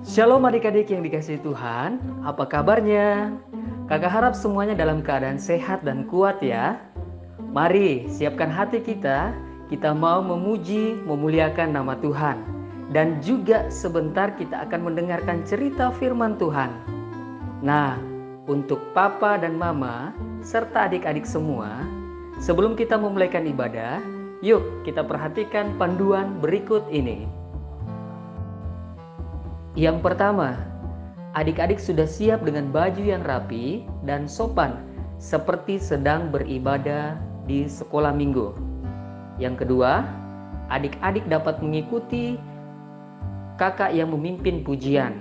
Shalom adik-adik yang dikasihi Tuhan, apa kabarnya? Kakak harap semuanya dalam keadaan sehat dan kuat ya. Mari siapkan hati kita mau memuji, memuliakan nama Tuhan. Dan juga sebentar kita akan mendengarkan cerita firman Tuhan. Nah, untuk papa dan mama, serta adik-adik semua, sebelum kita memulaikan ibadah, yuk kita perhatikan panduan berikut ini. Yang pertama, adik-adik sudah siap dengan baju yang rapi dan sopan seperti sedang beribadah di sekolah minggu. Yang kedua, adik-adik dapat mengikuti kakak yang memimpin pujian.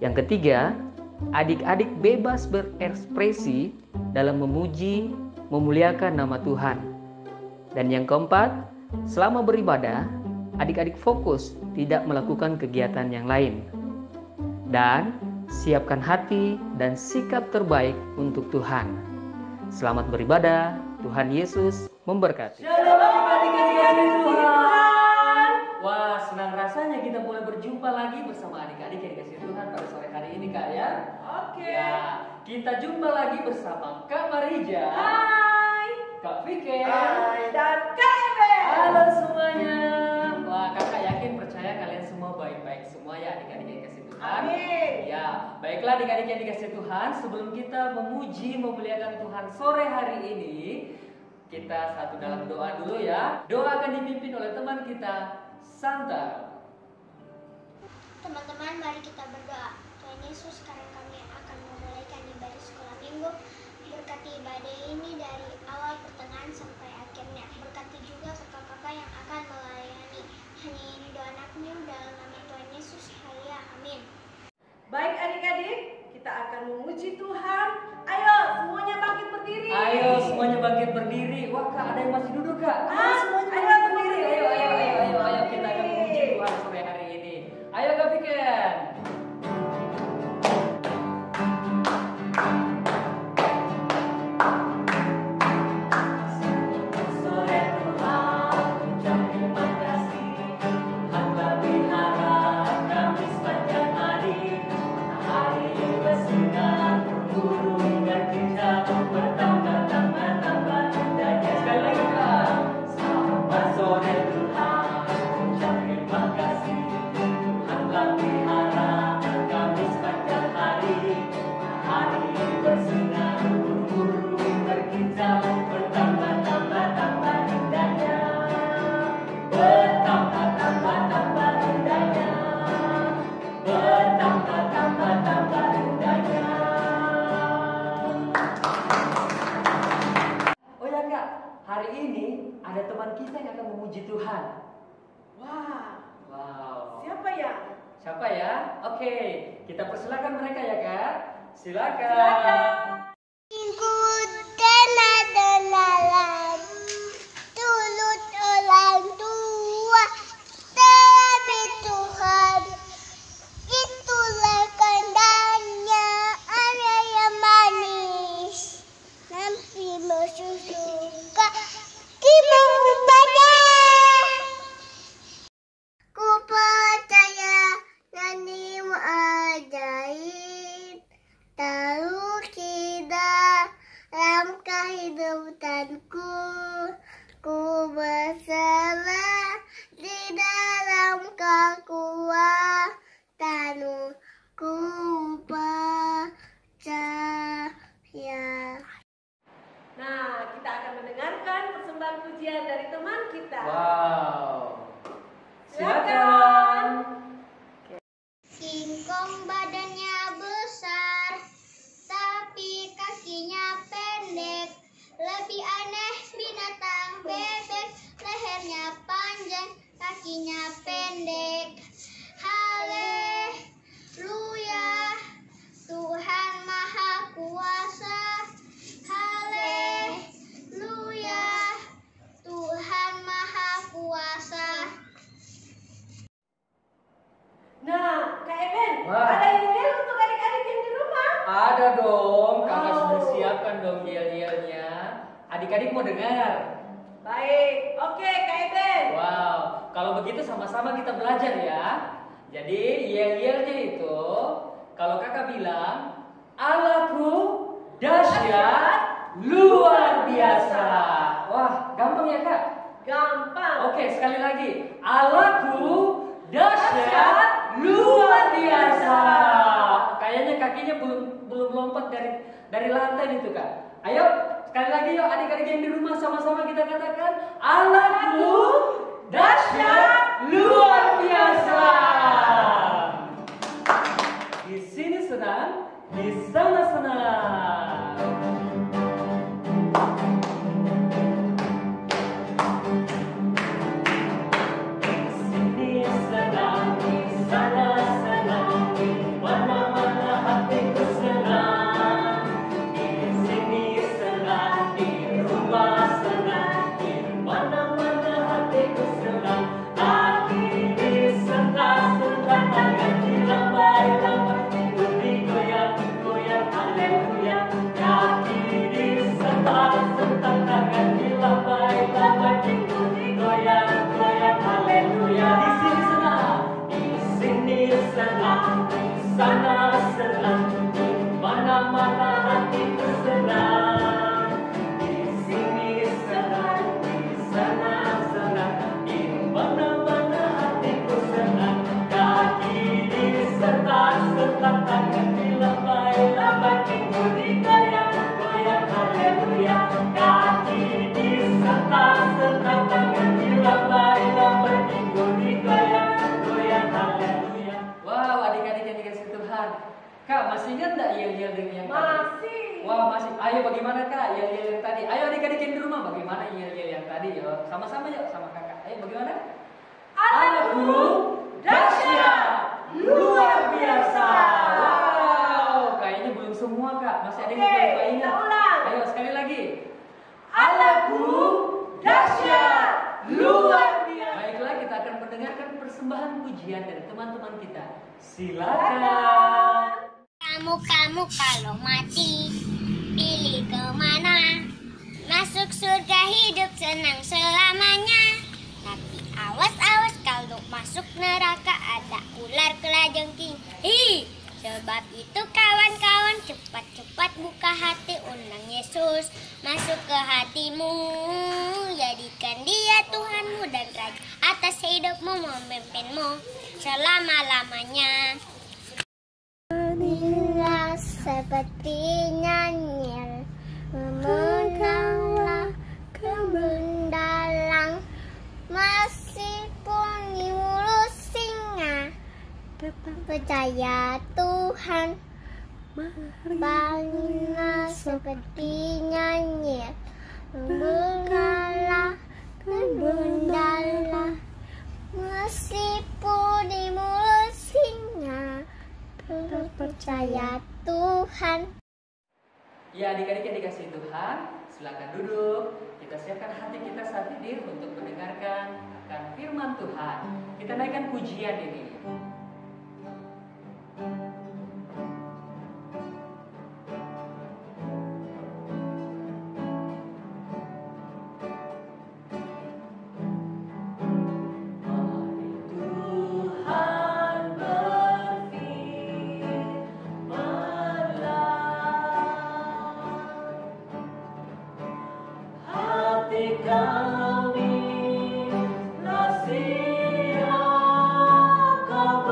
Yang ketiga, adik-adik bebas berekspresi dalam memuji, memuliakan nama Tuhan. Dan yang keempat, selama beribadah, adik-adik fokus tidak melakukan kegiatan yang lain. Dan siapkan hati dan sikap terbaik untuk Tuhan. Selamat beribadah, Tuhan Yesus memberkati. Shalom adik-adik Tuhan. Wah, senang rasanya kita boleh berjumpa lagi bersama adik-adik yang dikasihi Tuhan pada sore hari ini, Kak ya. Oke. Ya, kita jumpa lagi bersama Kak Marija, Hai. Kak Vicky, Hai. Dan Kak Eben. halo semuanya. Wah, kakak yakin percaya kalian semua baik-baik semua ya adik-adik yang dikasihi Tuhan. Amin. Ya, baiklah adik-adik yang dikasihi Tuhan, sebelum kita memuji, memuliakan Tuhan sore hari ini, kita satu dalam doa dulu ya. Doa akan dipimpin oleh teman kita, Santa. Teman-teman, mari kita berdoa. Tuhan Yesus, sekarang kami akan memulaikan ibadah sekolah minggu. Berkati ibadah ini dari awal, pertengahan, sampai akhirnya. Berkati juga kakak-kakak yang akan melayani. Hanya ini doa anakmu dalam nama Tuhan Yesus. Haleluya, amin. Baik adik-adik, kita akan memuji Tuhan. Ayo semuanya bangkit berdiri. Ayo semuanya bangkit berdiri. Wah, Kak, ada yang masih duduk, Kak? Ayo semuanya Ayo, bangkit semua berdiri. berdiri. Ayo, kita akan memuji Tuhan sore hari ini. Ayo, Kak Viken. Oh ya Kak, hari ini ada teman kita yang akan memuji Tuhan. Wah, Wow. siapa ya? Siapa ya? Oke, kita persilakan mereka ya Kak. Silakan. Silakan. Ikutan adalah tulut orang tua, tetapi Tuhan itulah kehendaknya, ada yang manis, nanti masuk surga, kita ibadah. Ku percaya nyanyimu ajaib, tahu kita dalam kehidupanku, ku berserah di dalam kekuatanmu, ku percaya. Nah, kita akan mendengarkan persembahan pujian dari teman kita. Wow. Silakan. Singkong badannya besar, tapi kakinya pendek. Lebih aneh binatang bebek, lehernya panjang, kakinya pendek. Haleluya, Tuhan Maha Kuasa. Haleluya, Tuhan Maha Kuasa. Nah, Kak Eben, Wah. ada yel untuk adik-adik yang di rumah? Ada dong, kakak Wow. sudah siapkan dong yel-yelnya. Adik-adik mau dengar? Baik, oke Kak Eben. Wow, kalau begitu sama-sama kita belajar ya. Jadi yel-yelnya itu kalau kakak bilang Allahku dahsyat luar biasa. Wah, gampang ya kak? Gampang. Oke, sekali lagi. Allahku dahsyat luar biasa. Kayaknya kakinya belum lompat dari lantai itu kak. Ayo, sekali lagi yuk adik-adik yang di rumah sama-sama kita katakan Allahku dahsyat luar biasa. Di sini senang, di sana senang. Di sini senang, di sana senang, di mana-mana hatiku senang. Di sini senang, di rumah senang, di mana-mana hatiku senang. Hati disentak-sentak, tangan dilambai-lambai, tidur digoyang-goyang, haleluya. Kaki disentak-sentak, tangan dilambai-lambai, tidur digoyang-goyang, haleluya. Di sini senang, di sini senang, di sana senang, di mana-mana hatiku senang. Di sini senang, di sana senang, di mana-mana hatiku senang. Kaki disentak-sentak, tangan dilambai-lambai, tidur digoyang-goyang, haleluya. Kaki disentak-sentak, tangan dilambai-lambai, tidur digoyang-goyang, haleluya. Wow, adik-adik yang dikasih Tuhan. Kak, masih ingat nggak yel-yel yang tadi? Masih. Wah, masih. Ayo bagaimana kak yel-yel yang tadi? Ayo adik-adik yang di rumah bagaimana yel-yel yang tadi? Yuk, sama-sama yuk sama kakak. Ayo bagaimana? Allahku dahsyat luar biasa. Wow, kayaknya belum semua kak. Masih ada yang Oke, lupa kita ingat. ulang. Ayo sekali lagi. Allahku dahsyat luar biasa. Baiklah, kita akan mendengarkan persembahan pujian dari teman-teman kita. Silakan. Kamu kalau mati, pilih kemana? Masuk surga hidup senang selamanya. Tapi awas-awas kalau masuk neraka ada ular kelajengking. Sebab itu kawan-kawan cepat-cepat buka hati, undang Yesus masuk ke hatimu. Jadikan dia Tuhanmu dan Raja atas hidupmu, memimpinmu selama-lamanya. Bila seperti nyanyir memeganglah kebun dalang, meskipun di mulut singa, percaya Tuhan. Bangunlah seperti nyanyir memeganglah kebun dalang, meskipun di mulut singa, percaya Tuhan. Ya adik-adik yang dikasih Tuhan, silakan duduk. Kita siapkan hati kita saat ini untuk mendengarkan akan firman Tuhan. Kita naikkan pujian ini. Kami, Nasiya, kau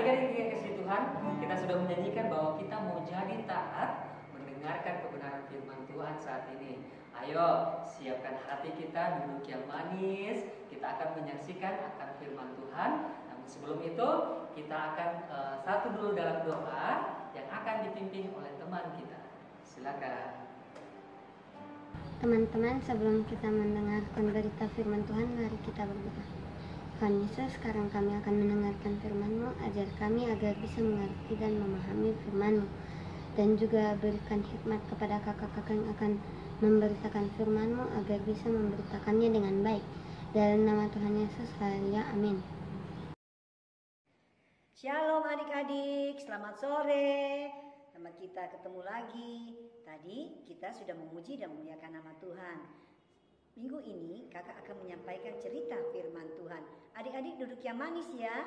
adik-adik yang kasih Tuhan, kita sudah menyanyikan bahwa kita mau jadi taat mendengarkan kebenaran firman Tuhan saat ini. Ayo, siapkan hati kita, duduk yang manis. Kita akan menyaksikan akan firman Tuhan. Namun sebelum itu, kita akan satu dulu dalam doa yang akan dipimpin oleh teman kita. Silakan. Teman-teman, sebelum kita mendengarkan berita firman Tuhan, mari kita berdoa. Tuhan Yesus, sekarang kami akan mendengarkan firman-Mu, ajar kami agar bisa mengerti dan memahami firman-Mu. Dan juga berikan hikmat kepada kakak-kakak yang akan memberitakan firman-Mu agar bisa memberitakannya dengan baik. Dalam nama Tuhan Yesus, haleluya, amin. Shalom adik-adik, selamat sore. Sama kita ketemu lagi. Tadi kita sudah memuji dan memuliakan nama Tuhan. Minggu ini kakak akan menyampaikan cerita firman Tuhan. Adik-adik duduk yang manis ya.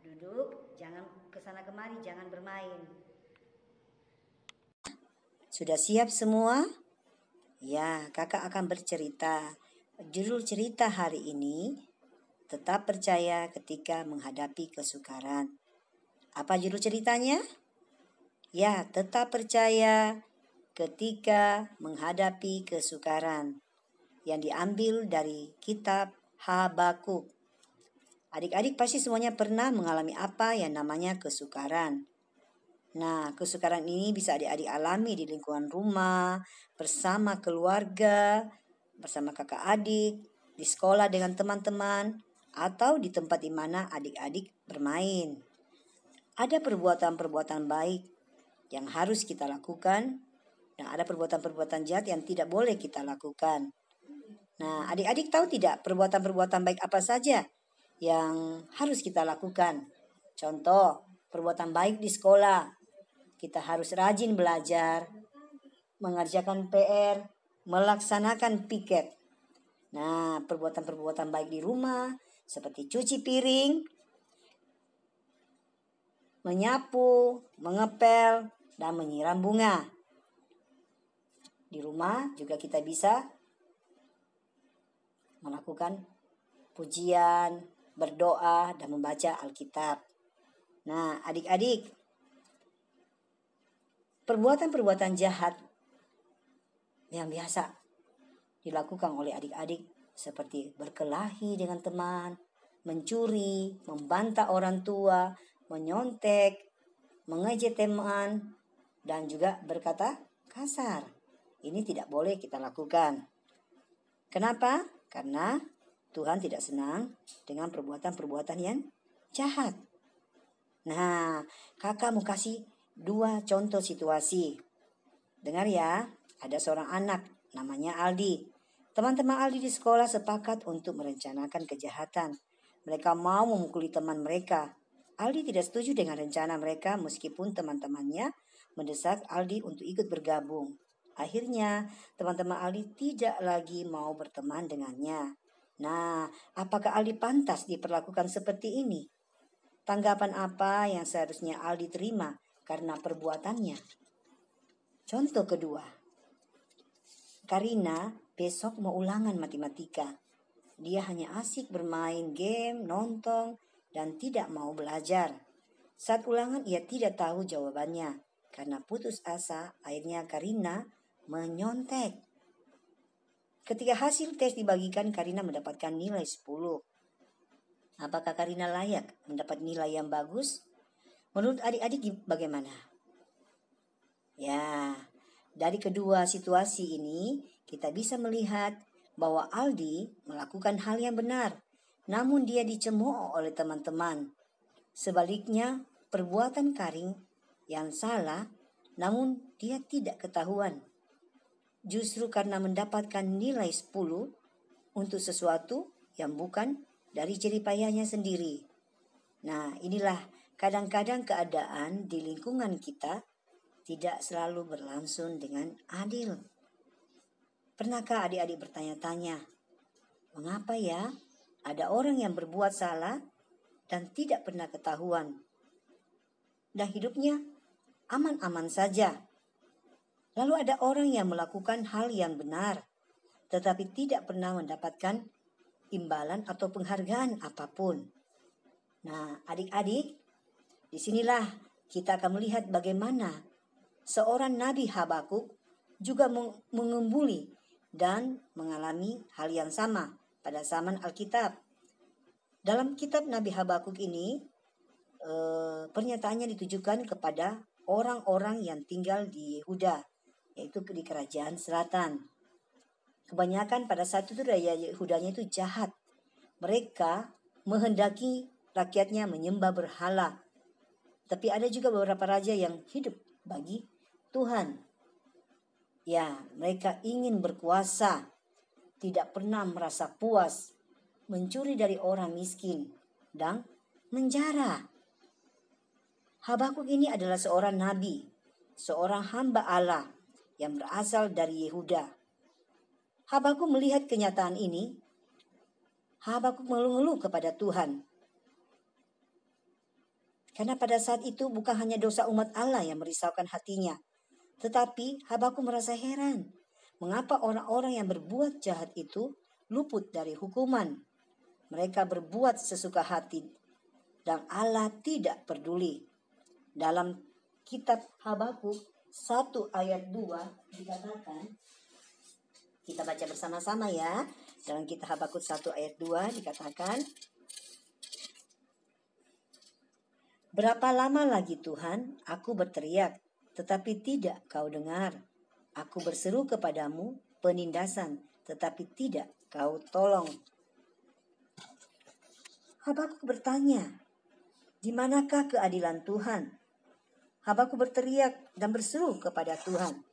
Duduk, jangan kesana kemari, jangan bermain. Sudah siap semua? Ya, kakak akan bercerita. Judul cerita hari ini, tetap percaya ketika menghadapi kesukaran. Apa judul ceritanya? Ya, tetap percaya ketika menghadapi kesukaran. Yang diambil dari kitab Habakuk. Adik-adik pasti semuanya pernah mengalami apa yang namanya kesukaran. Nah, kesukaran ini bisa adik-adik alami di lingkungan rumah, bersama keluarga, bersama kakak adik, di sekolah dengan teman-teman, atau di tempat di mana adik-adik bermain. Ada perbuatan-perbuatan baik yang harus kita lakukan, dan ada perbuatan-perbuatan jahat yang tidak boleh kita lakukan. Nah, adik-adik tahu tidak perbuatan-perbuatan baik apa saja yang harus kita lakukan? Contoh, perbuatan baik di sekolah. Kita harus rajin belajar, mengerjakan PR, melaksanakan piket. Nah, perbuatan-perbuatan baik di rumah seperti cuci piring, menyapu, mengepel, dan menyiram bunga. Di rumah juga kita bisa melakukan pujian, berdoa, dan membaca Alkitab. Nah, adik-adik, perbuatan-perbuatan jahat yang biasa dilakukan oleh adik-adik seperti berkelahi dengan teman, mencuri, membantah orang tua, menyontek, mengejek teman, dan juga berkata kasar. Ini tidak boleh kita lakukan. Kenapa? Karena Tuhan tidak senang dengan perbuatan-perbuatan yang jahat. Nah, kakak mau kasih 2 contoh situasi. Dengar ya, ada seorang anak namanya Aldi. Teman-teman Aldi di sekolah sepakat untuk merencanakan kejahatan. Mereka mau memukuli teman mereka. Aldi tidak setuju dengan rencana mereka meskipun teman-temannya mendesak Aldi untuk ikut bergabung. Akhirnya, teman-teman Aldi tidak lagi mau berteman dengannya. Nah, apakah Aldi pantas diperlakukan seperti ini? Tanggapan apa yang seharusnya Aldi terima karena perbuatannya? Contoh kedua, Karina besok mau ulangan matematika. Dia hanya asik bermain game, nonton, dan tidak mau belajar. Saat ulangan ia tidak tahu jawabannya. Karena putus asa, akhirnya Karina menyontek. Ketika hasil tes dibagikan, Karina mendapatkan nilai 10. Apakah Karina layak mendapat nilai yang bagus? Menurut adik-adik bagaimana? Ya, dari kedua situasi ini kita bisa melihat bahwa Aldi melakukan hal yang benar, namun dia dicemooh oleh teman-teman. Sebaliknya, perbuatan Karin yang salah, namun dia tidak ketahuan. Justru karena mendapatkan nilai 10 untuk sesuatu yang bukan dari jeripayahnya sendiri. Nah, inilah kadang-kadang keadaan di lingkungan kita tidak selalu berlangsung dengan adil. Pernahkah adik-adik bertanya-tanya, mengapa ya ada orang yang berbuat salah dan tidak pernah ketahuan, dan hidupnya aman-aman saja? Lalu ada orang yang melakukan hal yang benar, tetapi tidak pernah mendapatkan imbalan atau penghargaan apapun. Nah, adik-adik, Disinilah kita akan melihat bagaimana seorang Nabi Habakuk juga mengembuli dan mengalami hal yang sama pada zaman Alkitab. Dalam kitab Nabi Habakuk ini, pernyataannya ditujukan kepada orang-orang yang tinggal di Yehuda, yaitu di kerajaan selatan. Kebanyakan pada saat itu raja Yehudanya itu jahat. Mereka menghendaki rakyatnya menyembah berhala. Tapi ada juga beberapa raja yang hidup bagi Tuhan. Ya, mereka ingin berkuasa, tidak pernah merasa puas, mencuri dari orang miskin, dan menjara. Habakuk ini adalah seorang nabi, seorang hamba Allah yang berasal dari Yehuda. Habakuk melihat kenyataan ini. Habakuk mengeluh kepada Tuhan. Karena pada saat itu bukan hanya dosa umat Allah yang merisaukan hatinya, tetapi Habakuk merasa heran. Mengapa orang-orang yang berbuat jahat itu luput dari hukuman? Mereka berbuat sesuka hati dan Allah tidak peduli. Dalam kitab Habakuk 1 ayat 2 dikatakan, kita baca bersama-sama ya. Dalam kitab Habakuk 1 ayat 2 dikatakan, berapa lama lagi Tuhan aku berteriak, tetapi tidak kau dengar. Aku berseru kepadamu penindasan, tetapi tidak kau tolong. Habakuk bertanya, di manakah keadilan Tuhan? Habakuk berteriak dan berseru kepada Tuhan.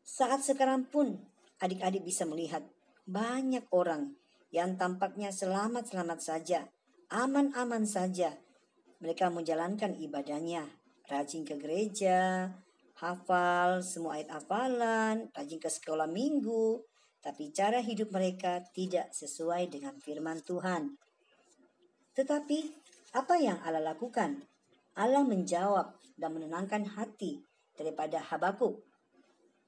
Saat sekarang pun adik-adik bisa melihat banyak orang yang tampaknya selamat-selamat saja, aman-aman saja. Mereka menjalankan ibadahnya, rajin ke gereja, hafal semua ayat hafalan, rajin ke sekolah minggu, tapi cara hidup mereka tidak sesuai dengan firman Tuhan. Tetapi apa yang Allah lakukan? Allah menjawab dan menenangkan hati daripada Habakuk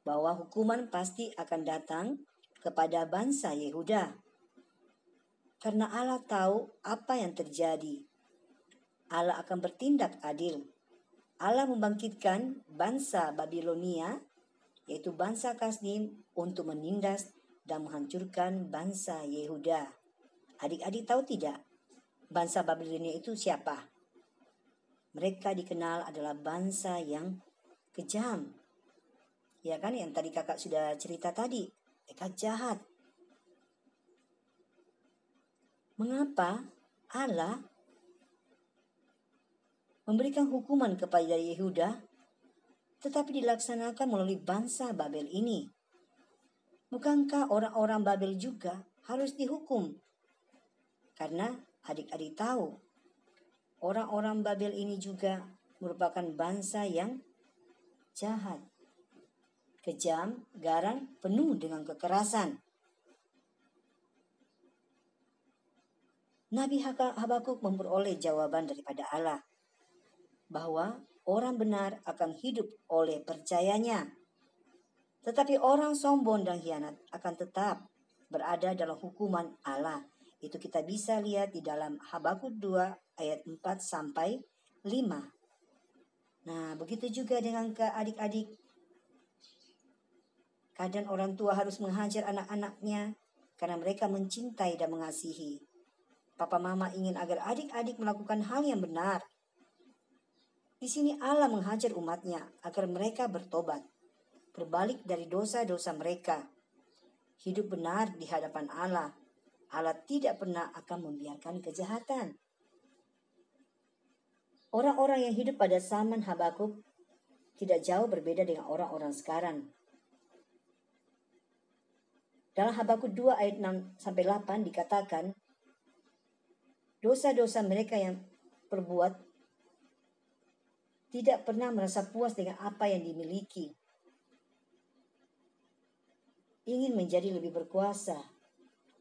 bahwa hukuman pasti akan datang kepada bangsa Yehuda. Karena Allah tahu apa yang terjadi. Allah akan bertindak adil. Allah membangkitkan bangsa Babilonia, yaitu bangsa Kasdim, untuk menindas dan menghancurkan bangsa Yehuda. Adik-adik tahu tidak? Bangsa Babilonia itu siapa? Mereka dikenal adalah bangsa yang kejam. Ya kan, yang tadi kakak sudah cerita tadi. Mereka jahat. Mengapa Allah memberikan hukuman kepada Yehuda, tetapi dilaksanakan melalui bangsa Babel ini? Bukankah orang-orang Babel juga harus dihukum? Karena adik-adik tahu, orang-orang Babel ini juga merupakan bangsa yang jahat, kejam, garang, penuh dengan kekerasan. Nabi Habakuk memperoleh jawaban daripada Allah bahwa orang benar akan hidup oleh percayanya. Tetapi orang sombong dan hianat akan tetap berada dalam hukuman Allah. Itu kita bisa lihat di dalam Habakuk 2 ayat 4 sampai 5. Nah, begitu juga dengan adik-adik. Kadang orang tua harus menghajar anak-anaknya karena mereka mencintai dan mengasihi. Papa mama ingin agar adik-adik melakukan hal yang benar. Di sini Allah menghajar umatnya agar mereka bertobat, berbalik dari dosa-dosa mereka, hidup benar di hadapan Allah. Allah tidak pernah akan membiarkan kejahatan. Orang-orang yang hidup pada zaman Habakuk tidak jauh berbeda dengan orang-orang sekarang. Dalam Habakuk 2 ayat 6-8 dikatakan, dosa-dosa mereka yang perbuat tidak pernah merasa puas dengan apa yang dimiliki. Ingin menjadi lebih berkuasa.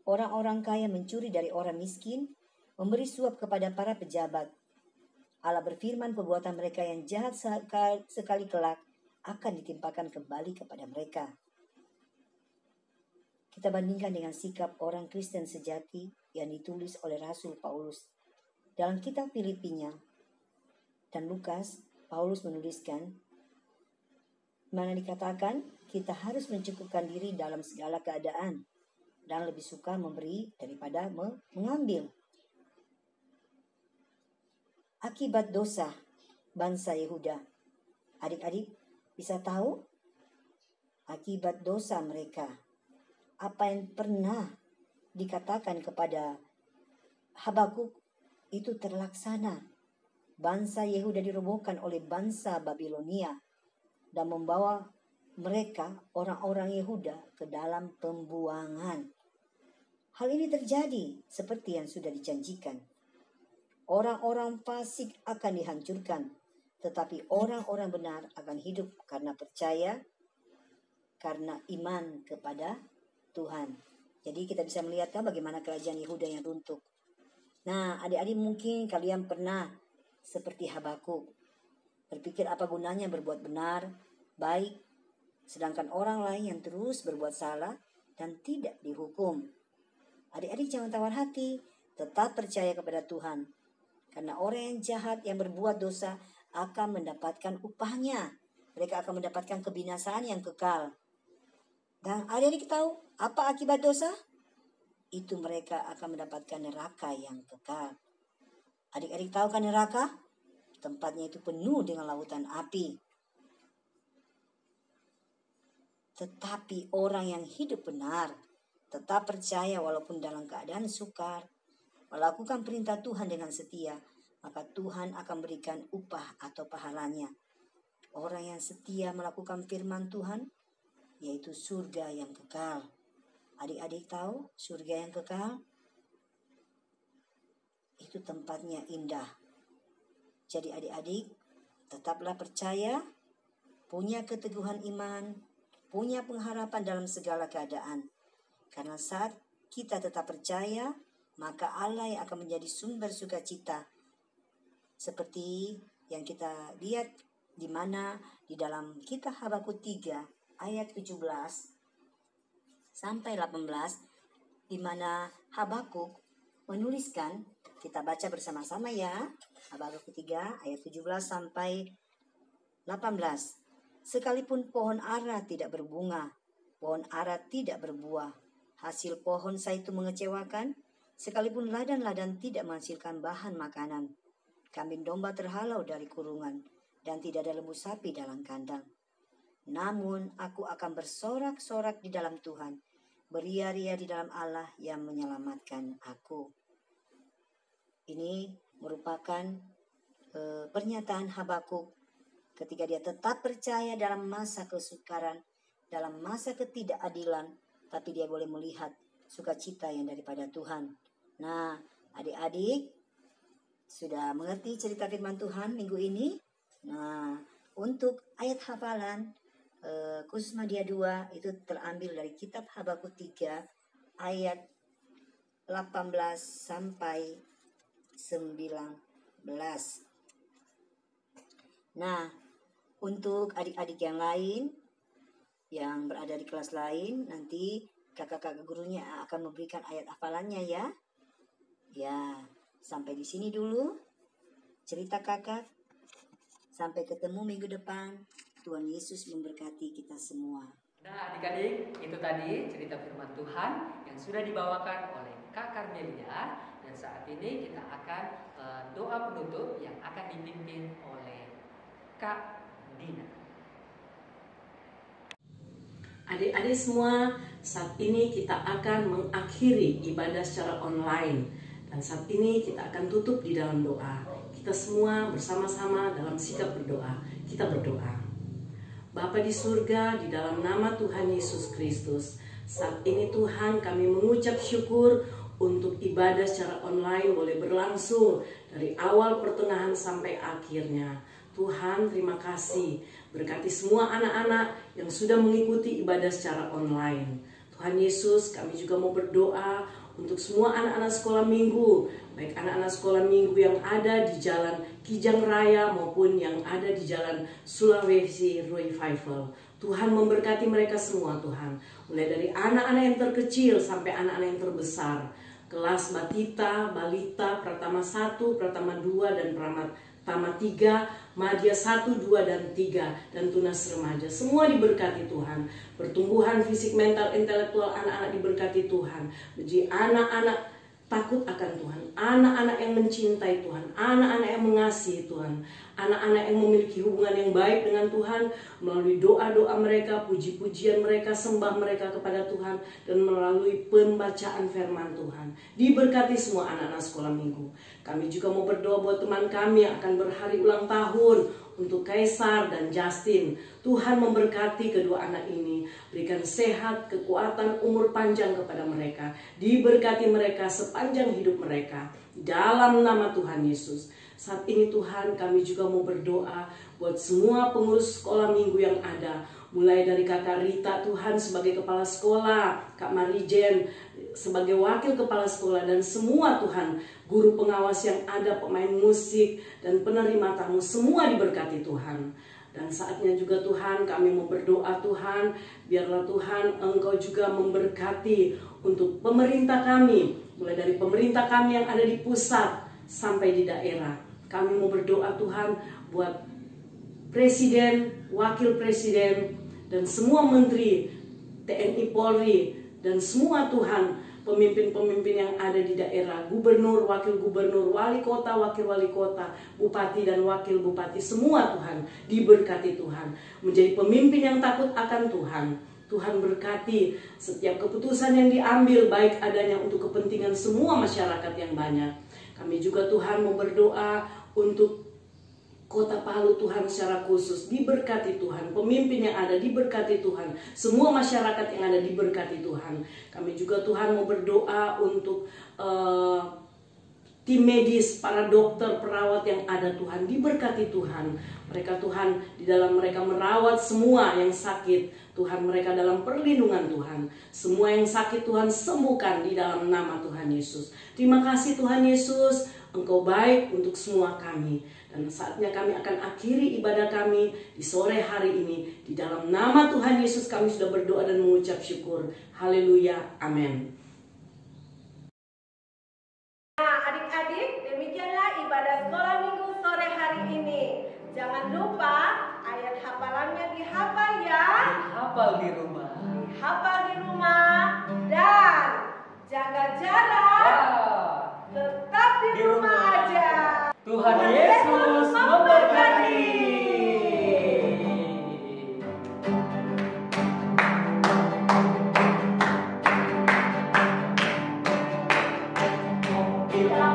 Orang-orang kaya mencuri dari orang miskin, memberi suap kepada para pejabat. Allah berfirman perbuatan mereka yang jahat sekali kelak akan ditimpakan kembali kepada mereka. Kita bandingkan dengan sikap orang Kristen sejati yang ditulis oleh Rasul Paulus dalam kitab Filipinya dan Lukas, Paulus menuliskan, mana dikatakan kita harus mencukupkan diri dalam segala keadaan dan lebih suka memberi daripada mengambil. Akibat dosa bangsa Yehuda. Adik-adik bisa tahu akibat dosa mereka. Apa yang pernah dikatakan kepada Habakuk itu terlaksana. Bangsa Yehuda dirobohkan oleh bangsa Babilonia dan membawa mereka, orang-orang Yehuda, ke dalam pembuangan. Hal ini terjadi seperti yang sudah dijanjikan. Orang-orang fasik akan dihancurkan, tetapi orang-orang benar akan hidup karena percaya, karena iman kepada Tuhan. Jadi kita bisa melihat bagaimana kerajaan Yehuda yang runtuh. Nah, adik-adik mungkin kalian pernah seperti Habakuk, berpikir apa gunanya berbuat benar, baik, sedangkan orang lain yang terus berbuat salah dan tidak dihukum. Adik-adik jangan tawar hati, tetap percaya kepada Tuhan. Karena orang yang jahat yang berbuat dosa akan mendapatkan upahnya. Mereka akan mendapatkan kebinasaan yang kekal. Dan adik-adik tahu apa akibat dosa? Itu mereka akan mendapatkan neraka yang kekal. Adik-adik tahu kan neraka? Tempatnya itu penuh dengan lautan api. Tetapi orang yang hidup benar, tetap percaya walaupun dalam keadaan sukar, melakukan perintah Tuhan dengan setia, maka Tuhan akan berikan upah atau pahalanya. Orang yang setia melakukan firman Tuhan, yaitu surga yang kekal. Adik-adik tahu surga yang kekal? Itu tempatnya indah. Jadi adik-adik, tetaplah percaya, punya keteguhan iman, punya pengharapan dalam segala keadaan. Karena saat kita tetap percaya, maka Allah yang akan menjadi sumber sukacita. Seperti yang kita lihat di mana di dalam kitab Habakuk 3 ayat 17 sampai 18, di mana Habakuk menuliskan, kita baca bersama-sama ya. Habakuk 3 ayat 17 sampai 18. Sekalipun pohon ara tidak berbunga, pohon ara tidak berbuah, hasil pohon zaitun mengecewakan, sekalipun ladang-ladang tidak menghasilkan bahan makanan, kambing domba terhalau dari kurungan, dan tidak ada lembu sapi dalam kandang. Namun aku akan bersorak-sorak di dalam Tuhan, beria-ria di dalam Allah yang menyelamatkan aku. Ini merupakan pernyataan Habakuk ketika dia tetap percaya dalam masa kesukaran, dalam masa ketidakadilan, tapi dia boleh melihat sukacita yang daripada Tuhan. Nah, adik-adik sudah mengerti cerita firman Tuhan minggu ini? Nah, untuk ayat hafalan khusus Media 2 itu terambil dari kitab Habakuk 3 ayat 18 sampai 19. Nah, untuk adik-adik yang lain yang berada di kelas lain, nanti kakak-kakak gurunya akan memberikan ayat hafalannya ya. Ya, sampai di sini dulu cerita kakak. Sampai ketemu minggu depan. Tuhan Yesus memberkati kita semua. Nah adik-adik, itu tadi cerita firman Tuhan yang sudah dibawakan oleh Kak Carmelia. Dan saat ini kita akan doa penutup yang akan dipimpin oleh Kak Dina. Adik-adik semua, saat ini kita akan mengakhiri ibadah secara online. Dan saat ini kita akan tutup di dalam doa. Kita semua bersama-sama dalam sikap berdoa. Kita berdoa. Bapa di surga, di dalam nama Tuhan Yesus Kristus, saat ini Tuhan kami mengucap syukur untuk ibadah secara online boleh berlangsung dari awal pertengahan sampai akhirnya. Tuhan terima kasih, berkati semua anak-anak yang sudah mengikuti ibadah secara online. Tuhan Yesus, kami juga mau berdoa untuk semua anak-anak sekolah minggu, baik anak-anak sekolah minggu yang ada di jalan Kijang Raya maupun yang ada di jalan Sulawesi Revival. Tuhan memberkati mereka semua Tuhan, mulai dari anak-anak yang terkecil sampai anak-anak yang terbesar. Kelas Batita, Balita, Pratama 1, Pratama 2, dan Tama 3, Madya 1, 2, dan 3, dan Tunas Remaja. Semua diberkati Tuhan. Pertumbuhan fisik, mental, intelektual anak-anak diberkati Tuhan. Menjadi anak-anak takut akan Tuhan, anak-anak yang mencintai Tuhan, anak-anak yang mengasihi Tuhan, anak-anak yang memiliki hubungan yang baik dengan Tuhan melalui doa-doa mereka, puji-pujian mereka, sembah mereka kepada Tuhan, dan melalui pembacaan firman Tuhan. Diberkati semua anak-anak sekolah minggu. Kami juga mau berdoa buat teman kami yang akan berhari ulang tahun, untuk Kaisar dan Justin. Tuhan memberkati kedua anak ini, berikan sehat, kekuatan, umur panjang kepada mereka. Diberkati mereka sepanjang hidup mereka, dalam nama Tuhan Yesus. Saat ini Tuhan, kami juga mau berdoa buat semua pengurus sekolah minggu yang ada, mulai dari Kakak Rita Tuhan sebagai kepala sekolah, Kak Marijen sebagai wakil kepala sekolah, dan semua Tuhan, guru pengawas yang ada, pemain musik, dan penerima tamu, semua diberkati Tuhan. Dan saatnya juga Tuhan, kami mau berdoa Tuhan, biarlah Tuhan Engkau juga memberkati untuk pemerintah kami, mulai dari pemerintah kami yang ada di pusat sampai di daerah. Kami mau berdoa Tuhan buat presiden, wakil presiden, dan semua menteri, TNI Polri, dan semua Tuhan, pemimpin-pemimpin yang ada di daerah, gubernur, wakil gubernur, wali kota, wakil wali kota, bupati dan wakil bupati, semua Tuhan, diberkati Tuhan, menjadi pemimpin yang takut akan Tuhan. Tuhan berkati setiap keputusan yang diambil, baik adanya untuk kepentingan semua masyarakat yang banyak. Kami juga Tuhan mau berdoa untuk Kota Palu Tuhan secara khusus, diberkati Tuhan, pemimpin yang ada diberkati Tuhan, semua masyarakat yang ada diberkati Tuhan. Kami juga Tuhan mau berdoa untuk tim medis, para dokter, perawat yang ada Tuhan, diberkati Tuhan. Mereka Tuhan, di dalam mereka merawat semua yang sakit, Tuhan mereka dalam perlindungan Tuhan. Semua yang sakit Tuhan sembuhkan di dalam nama Tuhan Yesus. Terima kasih Tuhan Yesus, Engkau baik untuk semua kami. Dan saatnya kami akan akhiri ibadah kami di sore hari ini. Di dalam nama Tuhan Yesus kami sudah berdoa dan mengucap syukur. Haleluya, amin. Nah adik-adik, demikianlah ibadah sekolah minggu sore hari ini. Jangan lupa ayat hafalannya dihafal ya. Hafal di rumah. Dihafal di rumah. Dan jaga jarak. Tetap di rumah aja. Tuhan Yesus memberkati.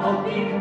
Hobi